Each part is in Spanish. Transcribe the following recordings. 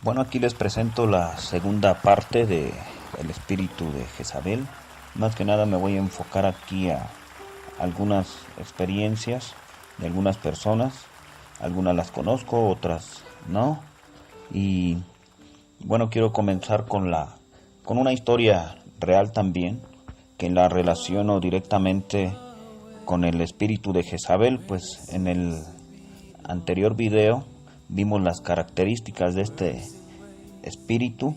Bueno, aquí les presento la segunda parte de El espíritu de Jezabel. Más que nada me voy a enfocar aquí a algunas experiencias de algunas personas. Algunas las conozco, otras no. Y bueno, quiero comenzar con una historia real también, que la relaciono directamente con el espíritu de Jezabel. Pues en el anterior video vimos las características de este espíritu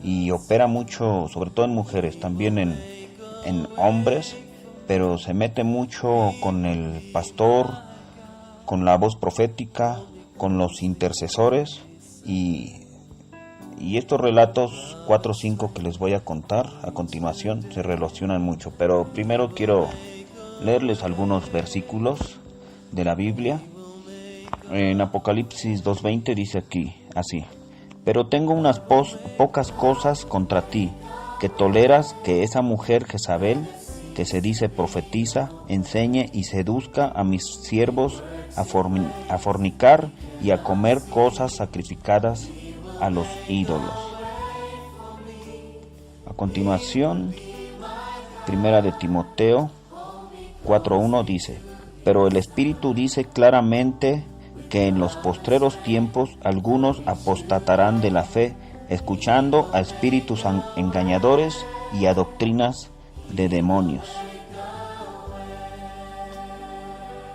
y opera mucho, sobre todo en mujeres, también en hombres, pero se mete mucho con el pastor, con la voz profética, con los intercesores y estos relatos 4 o 5 que les voy a contar a continuación se relacionan mucho, pero primero quiero leerles algunos versículos de la Biblia. En Apocalipsis 2:20 dice aquí, así: pero tengo unas pocas cosas contra ti, que toleras que esa mujer Jezabel, que se dice profetiza, enseñe y seduzca a mis siervos a fornicar y a comer cosas sacrificadas a los ídolos. A continuación, Primera de Timoteo 4:1 dice: pero el Espíritu dice claramente que en los postreros tiempos algunos apostatarán de la fe, escuchando a espíritus engañadores y a doctrinas de demonios.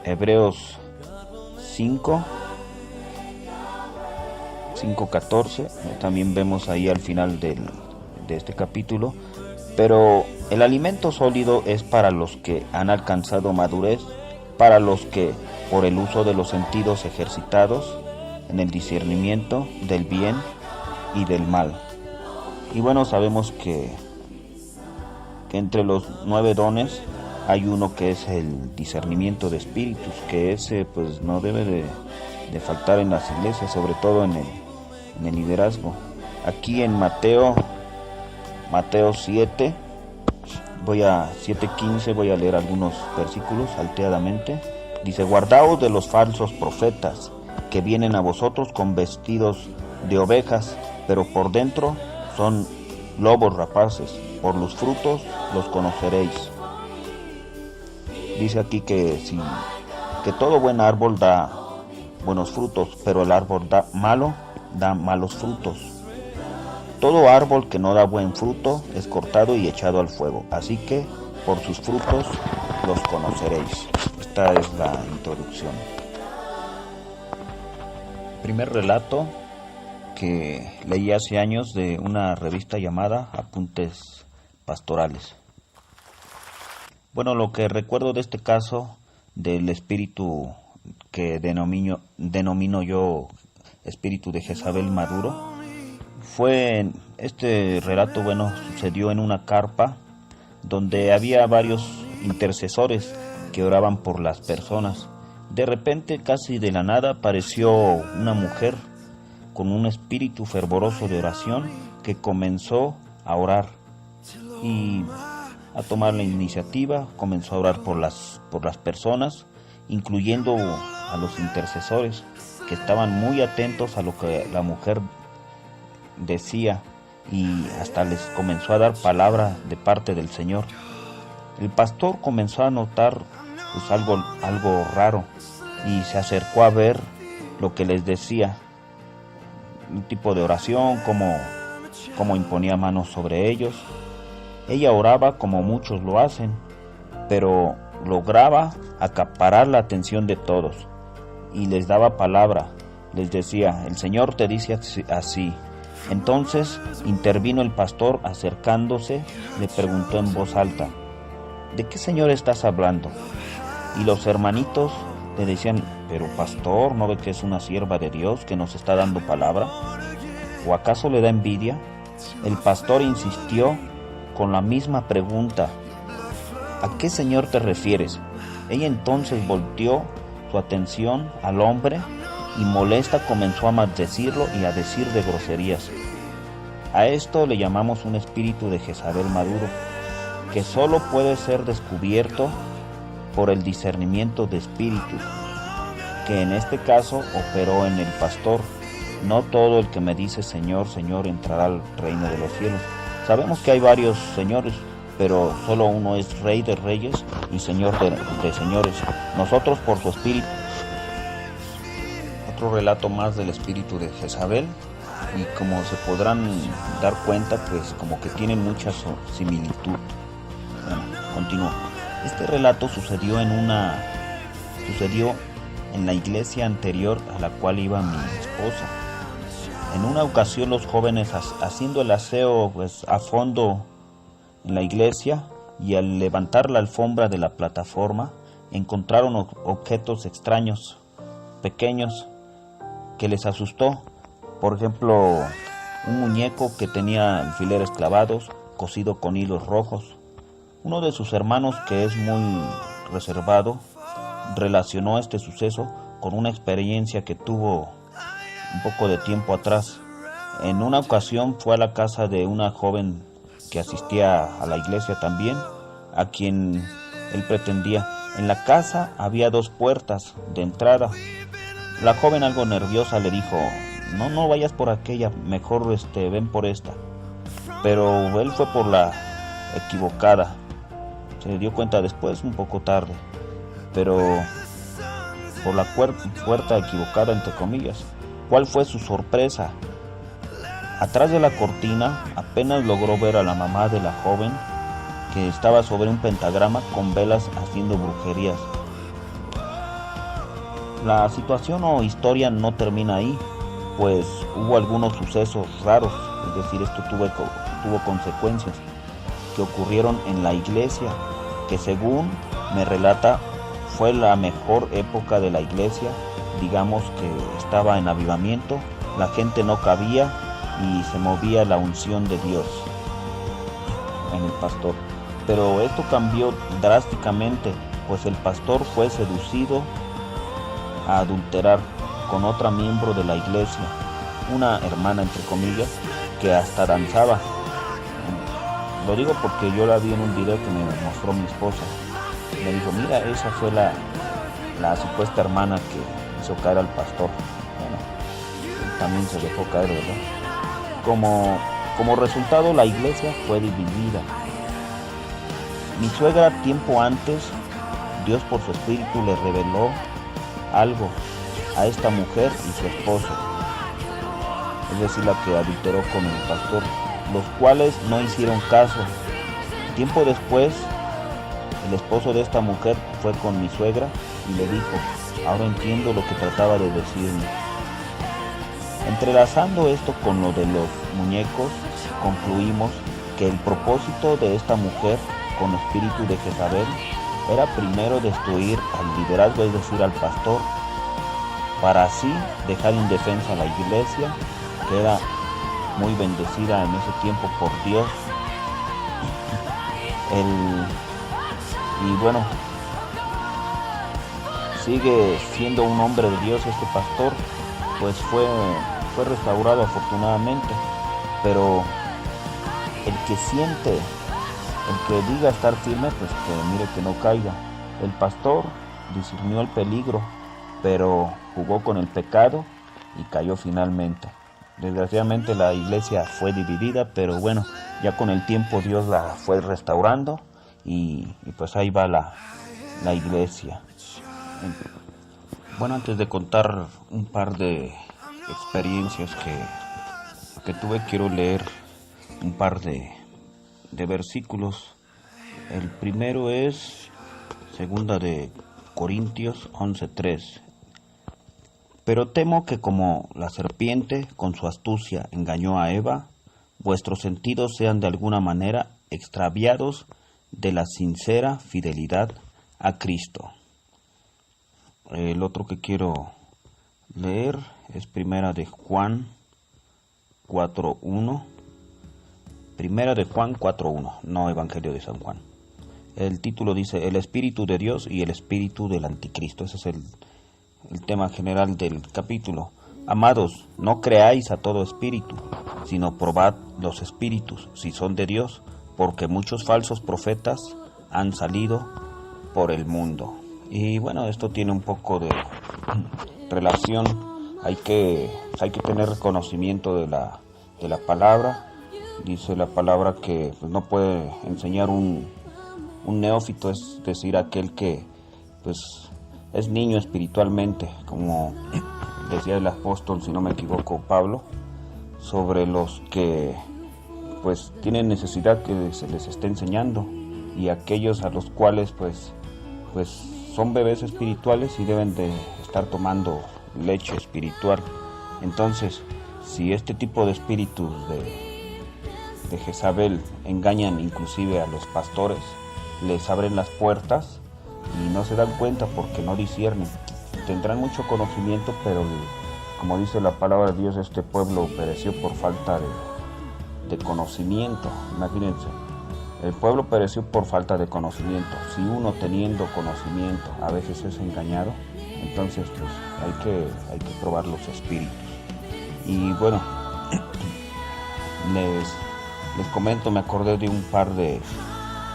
Hebreos 5:14, también vemos ahí al final de este capítulo: pero el alimento sólido es para los que han alcanzado madurez, para los que, por el uso de los sentidos ejercitados en el discernimiento del bien y del mal. Y bueno, sabemos que entre los 9 dones hay uno que es el discernimiento de espíritus, que ese pues no debe de faltar en las iglesias, sobre todo en el liderazgo. Aquí en Mateo 7, 7:15, voy a leer algunos versículos salteadamente. Dice: guardaos de los falsos profetas, que vienen a vosotros con vestidos de ovejas, pero por dentro son lobos rapaces. Por los frutos los conoceréis. Dice aquí que todo buen árbol da buenos frutos, pero el árbol malo da malos frutos. Todo árbol que no da buen fruto es cortado y echado al fuego. Así que por sus frutos los conoceréis. Esta es la introducción. Primer relato que leí hace años de una revista llamada Apuntes Pastorales. Bueno, lo que recuerdo de este caso del espíritu que denomino yo espíritu de Jezabel maduro, fue este relato, sucedió en una carpa donde había varios intercesores que oraban por las personas. De repente, casi de la nada, apareció una mujer con un espíritu fervoroso de oración que comenzó a orar y a tomar la iniciativa. Comenzó a orar por las personas, incluyendo a los intercesores, que estaban muy atentos a lo que la mujer decía, y hasta les comenzó a dar palabra de parte del Señor. El pastor comenzó a notar pues algo raro y se acercó a ver lo que les decía, un tipo de oración, como imponía manos sobre ellos. Ella oraba como muchos lo hacen, pero lograba acaparar la atención de todos y les daba palabra. Les decía: el Señor te dice así. Entonces intervino el pastor, acercándose, le preguntó en voz alta: ¿de qué Señor estás hablando? Y los hermanitos le decían: pero pastor, ¿no ve que es una sierva de Dios que nos está dando palabra? ¿O acaso le da envidia? El pastor insistió con la misma pregunta: ¿a qué Señor te refieres? Ella entonces volteó su atención al hombre y molesta comenzó a maldecirlo y a decir de groserías. A esto le llamamos un espíritu de Jezabel maduro, que solo puede ser descubierto por el discernimiento de espíritus, que en este caso operó en el pastor, no todo el que me dice Señor, Señor entrará al reino de los cielos. Sabemos que hay varios señores, pero solo uno es Rey de reyes y Señor de señores. Nosotros por su espíritu. Otro relato más del espíritu de Jezabel, y como se podrán dar cuenta, pues como que tienen mucha similitud. Bueno, continúo. Este relato sucedió en la iglesia anterior a la cual iba mi esposa. En una ocasión los jóvenes haciendo el aseo pues a fondo en la iglesia, y al levantar la alfombra de la plataforma encontraron objetos extraños, pequeños, que les asustó. Por ejemplo, un muñeco que tenía alfileres clavados, cosido con hilos rojos. Uno de sus hermanos, que es muy reservado, relacionó este suceso con una experiencia que tuvo un poco de tiempo atrás. En una ocasión fue a la casa de una joven que asistía a la iglesia también, a quien él pretendía. En la casa había 2 puertas de entrada. La joven, algo nerviosa, le dijo: no vayas por aquella, mejor ven por esta. Pero él fue por la equivocada. Se dio cuenta después, un poco tarde, pero por la puerta equivocada, entre comillas. ¿Cuál fue su sorpresa? Atrás de la cortina apenas logró ver a la mamá de la joven, que estaba sobre un pentagrama con velas haciendo brujerías. La situación o historia no termina ahí, pues hubo algunos sucesos raros, es decir, esto tuvo consecuencias que ocurrieron en la iglesia, que según me relata fue la mejor época de la iglesia. Digamos que estaba en avivamiento, la gente no cabía y se movía la unción de Dios en el pastor. Pero esto cambió drásticamente, pues el pastor fue seducido a adulterar con otra miembro de la iglesia, una hermana entre comillas, que hasta danzaba. Lo digo porque yo la vi en un video que me mostró mi esposa. Me dijo: mira, esa fue la supuesta hermana que hizo caer al pastor. Bueno, él también se dejó caer, ¿verdad? Como resultado, la iglesia fue dividida. Mi suegra, tiempo antes, Dios por su espíritu le reveló algo a esta mujer y su esposo, es decir, la que adulteró con el pastor, los cuales no hicieron caso. Tiempo después, el esposo de esta mujer fue con mi suegra y le dijo: ahora entiendo lo que trataba de decirme. Entrelazando esto con lo de los muñecos, concluimos que el propósito de esta mujer con espíritu de Jezabel era primero destruir al liderazgo, es decir, al pastor, para así dejar indefensa a la iglesia, que era muy bendecida en ese tiempo por Dios. Y bueno, sigue siendo un hombre de Dios este pastor, pues fue restaurado afortunadamente, pero el que siente, el que diga estar firme, pues que mire que no caiga. El pastor discernió el peligro, pero jugó con el pecado y cayó finalmente. Desgraciadamente la iglesia fue dividida, pero bueno, ya con el tiempo Dios la fue restaurando y pues ahí va la iglesia. Bueno, antes de contar un par de experiencias que tuve, quiero leer un par de versículos. El primero es segunda de Corintios 11:3. Pero temo que como la serpiente con su astucia engañó a Eva, vuestros sentidos sean de alguna manera extraviados de la sincera fidelidad a Cristo. El otro que quiero leer es Primera de Juan 4:1. Primera de Juan 4:1, no Evangelio de San Juan. El título dice: el Espíritu de Dios y el Espíritu del Anticristo. Ese es el tema general del capítulo. Amados, no creáis a todo espíritu, sino probad los espíritus, si son de Dios, porque muchos falsos profetas han salido por el mundo. Y bueno, esto tiene un poco de relación hay que tener conocimiento de la palabra. Dice la palabra que pues, no puede enseñar un neófito, es decir, aquel que pues es niño espiritualmente, como decía el apóstol, si no me equivoco, Pablo, sobre los que pues tienen necesidad que se les esté enseñando, y aquellos a los cuales pues son bebés espirituales y deben de estar tomando leche espiritual. Entonces, si este tipo de espíritus de Jezabel engañan inclusive a los pastores, les abren las puertas y no se dan cuenta porque no disciernen. Tendrán mucho conocimiento, pero como dice la palabra de Dios, este pueblo pereció por falta de conocimiento. Imagínense, el pueblo pereció por falta de conocimiento. Si uno teniendo conocimiento a veces es engañado, entonces pues hay que probar los espíritus. Y bueno, les comento, me acordé de un par de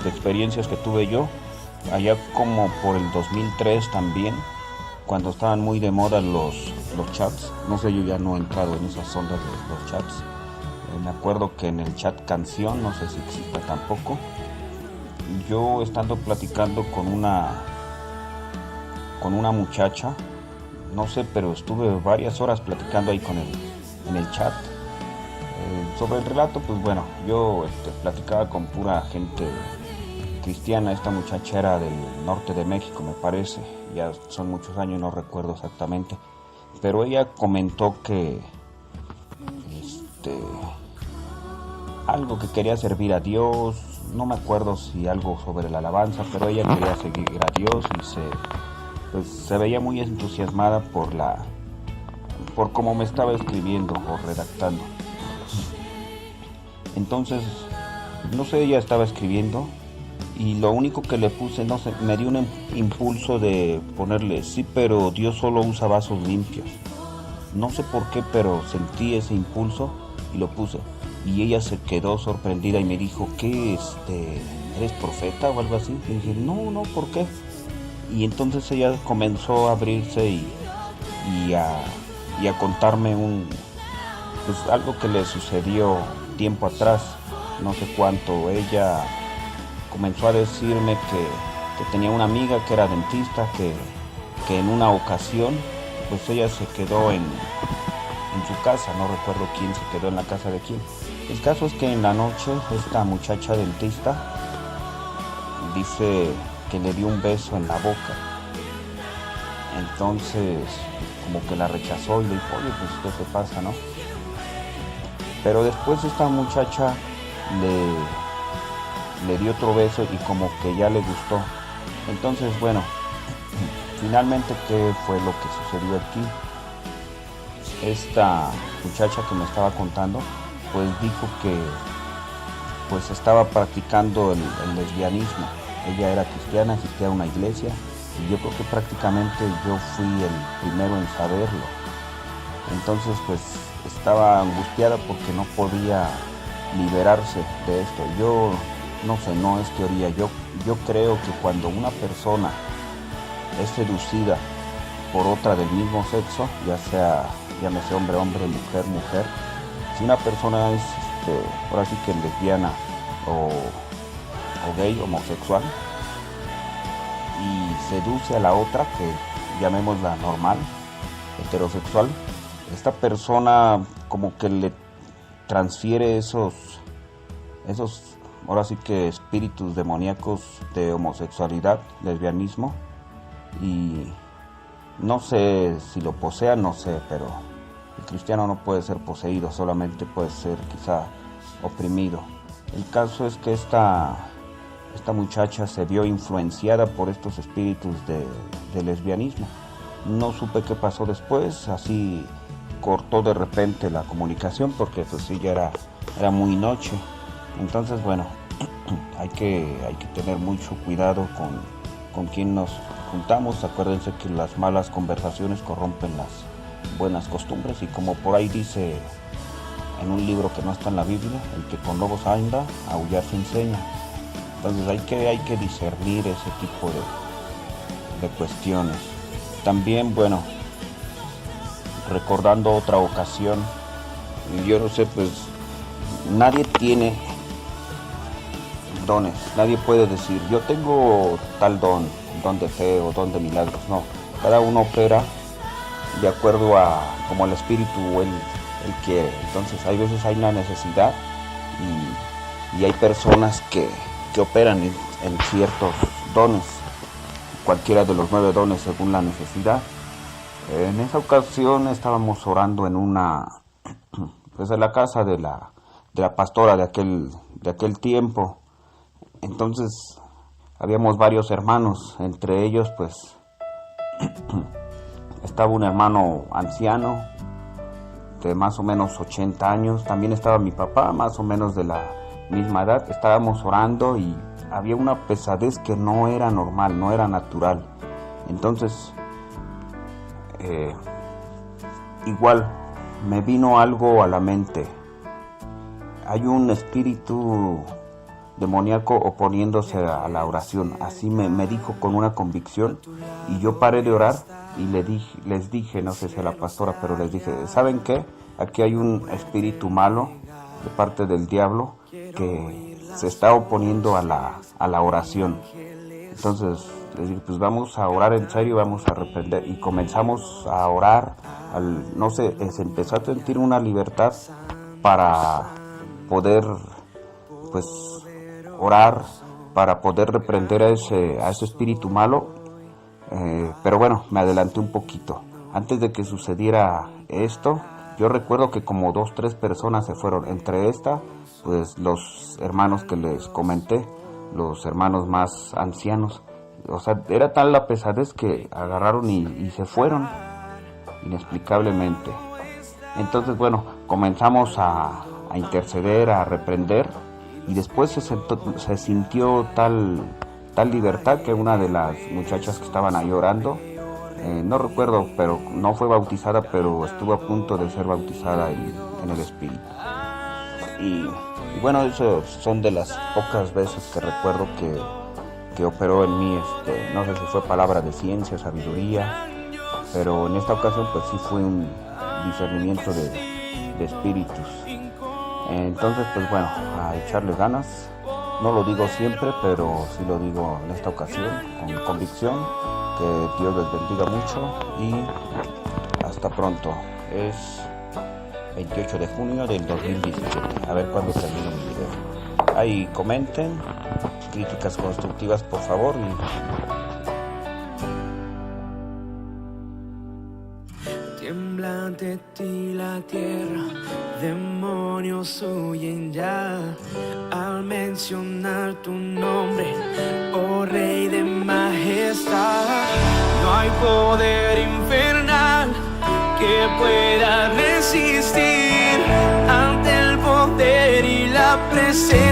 experiencias que tuve yo, allá como por el 2003 también, cuando estaban muy de moda los chats. No sé, yo ya no he entrado en esas ondas de los chats. Me acuerdo que en el chat canción, no sé si exista tampoco, yo estando platicando con una muchacha, no sé, pero estuve varias horas platicando ahí en el chat. Sobre el relato, pues bueno, yo platicaba con pura gente cristiana. Esta muchacha era del norte de México, me parece, ya son muchos años, no recuerdo exactamente, pero ella comentó que algo que quería servir a Dios, no me acuerdo si algo sobre la alabanza, pero ella quería seguir a Dios y se veía muy entusiasmada por cómo me estaba escribiendo o redactando. Entonces, no sé, ella estaba escribiendo y lo único que le puse, no sé, me dio un impulso de ponerle, sí, pero Dios solo usa vasos limpios. No sé por qué, pero sentí ese impulso y lo puse. Y ella se quedó sorprendida y me dijo, ¿qué, eres profeta o algo así? Y dije, no, ¿por qué? Y entonces ella comenzó a abrirse y a contarme algo que le sucedió tiempo atrás, no sé cuánto. Ella comenzó a decirme que tenía una amiga que era dentista, que en una ocasión pues ella se quedó en su casa, no recuerdo quién se quedó en la casa de quién. El caso es que en la noche esta muchacha dentista dice que le dio un beso en la boca. Entonces como que la rechazó y le dijo, oye, pues ¿qué te pasa, no? Pero después esta muchacha le dio otro beso y como que ya le gustó. Entonces, bueno, finalmente, ¿qué fue lo que sucedió aquí? Esta muchacha que me estaba contando, pues dijo que pues estaba practicando el lesbianismo. Ella era cristiana, asistía a una iglesia y yo creo que prácticamente yo fui el primero en saberlo. Entonces pues estaba angustiada porque no podía liberarse de esto. Yo no sé, no es teoría, yo creo que cuando una persona es seducida por otra del mismo sexo, ya sea, llámese hombre, mujer, si una persona es ahora sí que lesbiana o gay, homosexual, y seduce a la otra, que llamémosla normal, heterosexual, esta persona como que le transfiere esos ahora sí que espíritus demoníacos de homosexualidad, lesbianismo, y no sé si lo posea, no sé, pero el cristiano no puede ser poseído, solamente puede ser quizá oprimido. El caso es que esta muchacha se vio influenciada por estos espíritus de lesbianismo. No supe qué pasó después, así cortó de repente la comunicación porque pues sí, ya era muy noche. Entonces, bueno, hay que tener mucho cuidado con quien nos juntamos. Acuérdense que las malas conversaciones corrompen las buenas costumbres, y como por ahí dice en un libro que no está en la Biblia, el que con lobos anda, a aullar se enseña. Entonces hay que discernir ese tipo de cuestiones. También, bueno, recordando otra ocasión. Y yo no sé, pues nadie tiene dones, nadie puede decir yo tengo tal don de fe o don de milagros. No, cada uno opera de acuerdo a como el espíritu él quiere. Entonces hay veces hay una necesidad y hay personas que operan en ciertos dones, cualquiera de los 9 dones según la necesidad. En esa ocasión estábamos orando en una, pues en la casa de la pastora de aquel tiempo. Entonces habíamos varios hermanos, entre ellos pues estaba un hermano anciano de más o menos 80 años, también estaba mi papá más o menos de la misma edad. Estábamos orando y había una pesadez que no era normal, no era natural. Entonces igual me vino algo a la mente. Hay un espíritu demoníaco oponiéndose a la oración. Así me dijo con una convicción, y yo paré de orar y les dije, no sé si a la pastora, pero les dije, ¿saben qué? Aquí hay un espíritu malo de parte del diablo que se está oponiendo a la oración. Entonces les dije, pues vamos a orar en serio, vamos a reprender. Y comenzamos a orar. No sé, se empezó a sentir una libertad para poder pues orar, para poder reprender a ese espíritu malo. Pero bueno, me adelanté un poquito. Antes de que sucediera esto, yo recuerdo que como 2-3 personas se fueron. Entre pues los hermanos que les comenté, los hermanos más ancianos. O sea, era tal la pesadez que agarraron y se fueron inexplicablemente. Entonces, bueno, comenzamos a interceder, a reprender, y después se sintió tal libertad que una de las muchachas que estaban ahí orando, no recuerdo, pero no fue bautizada, pero estuvo a punto de ser bautizada en el Espíritu. Y bueno, eso son de las pocas veces que recuerdo que operó en mí, no sé si fue palabra de ciencia, sabiduría, pero en esta ocasión pues sí fue un discernimiento de espíritus. Entonces pues bueno, a echarle ganas. No lo digo siempre, pero sí lo digo en esta ocasión con convicción. Que Dios les bendiga mucho y hasta pronto. Es 28 de junio del 2017. A ver cuándo termino mi video. Ahí comenten, críticas constructivas por favor. Tiembla ante ti la tierra, demonios huyen ya al mencionar tu nombre, oh Rey de majestad. No hay poder infernal que pueda resistir ante el poder y la presencia